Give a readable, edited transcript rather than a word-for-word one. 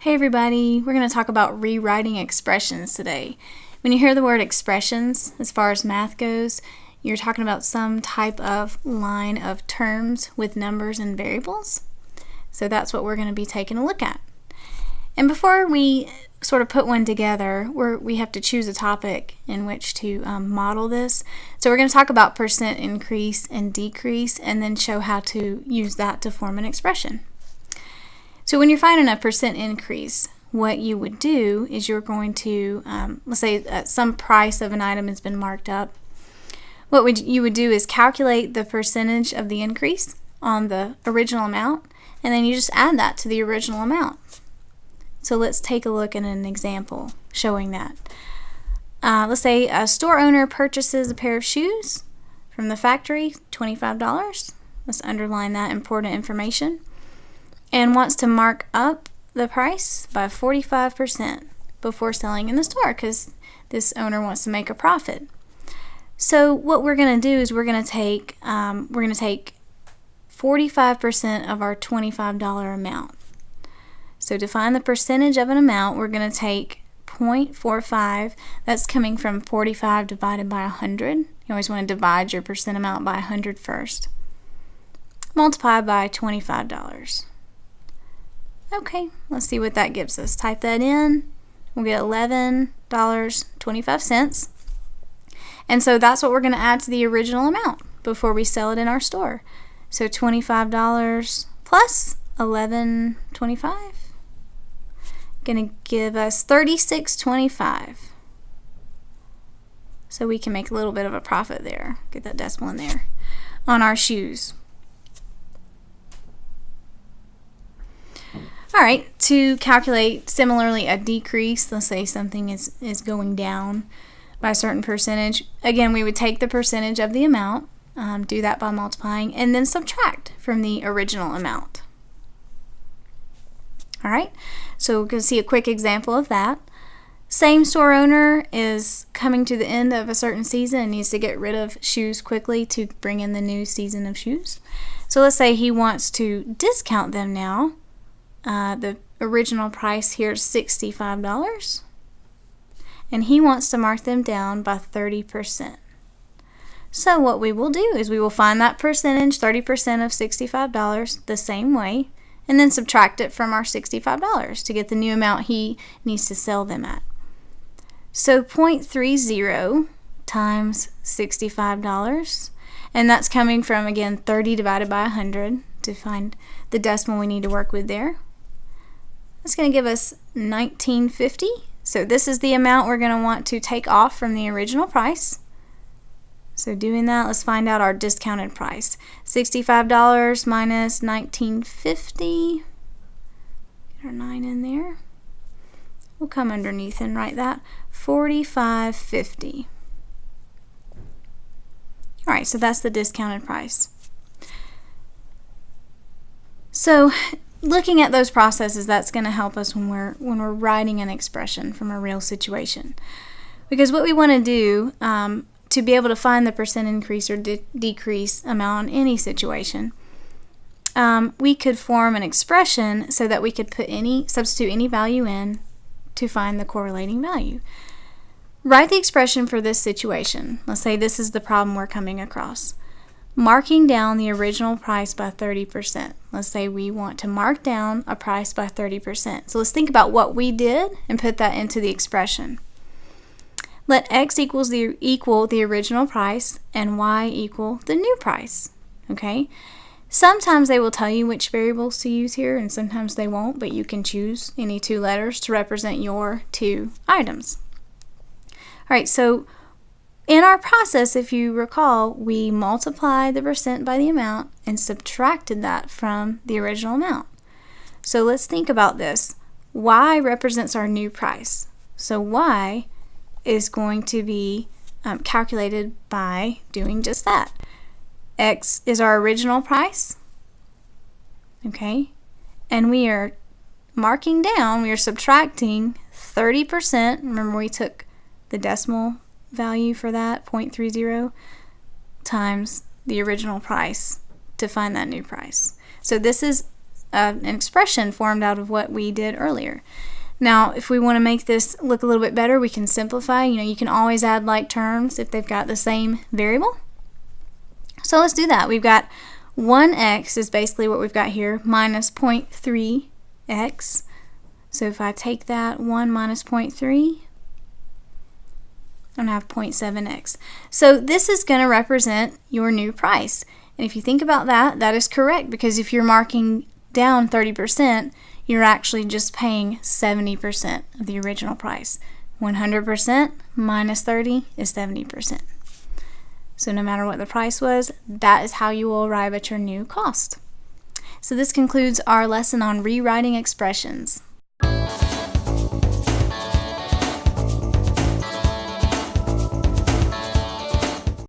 Hey everybody, we're going to talk about rewriting expressions today. When you hear the word expressions, as far as math goes, you're talking about some type of line of terms with numbers and variables. So that's what we're going to be taking a look at. And before we sort of put one together, we have to choose a topic in which to model this. So we're going to talk about percent increase and decrease and then show how to use that to form an expression. So when you're finding a percent increase, what you would do is you're going to, let's say some price of an item has been marked up. What you would do is calculate the percentage of the increase on the original amount, and then you just add that to the original amount. So let's take a look at an example showing that. Let's say a store owner purchases a pair of shoes from the factory, $25. Let's underline that important information. And wants to mark up the price by 45% before selling in the store because this owner wants to make a profit. So what we're going to do is we're going to take 45% of our $25 amount. So to find the percentage of an amount, we're going to take 0.45. That's coming from 45 divided by 100. You always want to divide your percent amount by 100 first. Multiply by $25. Okay, let's see what that gives us. Type that in. We'll get $11.25. And so that's what we're going to add to the original amount before we sell it in our store. So $25 plus $11.25 going to give us $36.25. So we can make a little bit of a profit there. Get that decimal in there on our shoes. Alright, to calculate similarly a decrease, let's say something is going down by a certain percentage. Again, we would take the percentage of the amount, do that by multiplying, and then subtract from the original amount. Alright, so we're going to see a quick example of that. Same store owner is coming to the end of a certain season and needs to get rid of shoes quickly to bring in the new season of shoes. So let's say he wants to discount them now. The original price here is $65, and he wants to mark them down by 30%. So what we will do is we will find that percentage, 30% of $65, the same way, and then subtract it from our $65 to get the new amount he needs to sell them at. So 0.30 times $65, and that's coming from, again, 30 divided by 100 to find the decimal we need to work with there. That's going to give us $19.50. So this is the amount we're going to want to take off from the original price. So doing that, let's find out our discounted price. $65 minus $19.50. Get our 9 in there. We'll come underneath and write that. $45.50. Alright, so that's the discounted price. So looking at those processes, that's going to help us when we're writing an expression from a real situation. Because what we want to do to be able to find the percent increase or decrease amount in any situation, we could form an expression so that we could substitute any value in to find the correlating value. Write the expression for this situation. Let's say this is the problem we're coming across. Marking down the original price by 30%. Let's say we want to mark down a price by 30%. So let's think about what we did and put that into the expression. Let x equal the original price and y equal the new price. Okay? Sometimes they will tell you which variables to use here and sometimes they won't, but you can choose any two letters to represent your two items. Alright, so in our process, if you recall, we multiplied the percent by the amount and subtracted that from the original amount. So let's think about this. Y represents our new price. So Y is going to be calculated by doing just that. X is our original price. Okay? And we are marking down, we are subtracting 30%. Remember we took the decimal value for that, 0.30, times the original price to find that new price. So this is an expression formed out of what we did earlier. Now, if we want to make this look a little bit better, we can simplify. You can always add like terms if they've got the same variable. So let's do that. We've got 1x is basically what we've got here, minus 0.3x. So if I take that 1 minus 0.3, I'm going to have 0.7x. So this is going to represent your new price. And if you think about that, that is correct, because if you're marking down 30%, you're actually just paying 70% of the original price. 100% minus 30 is 70%. So no matter what the price was, that is how you will arrive at your new cost. So this concludes our lesson on rewriting expressions.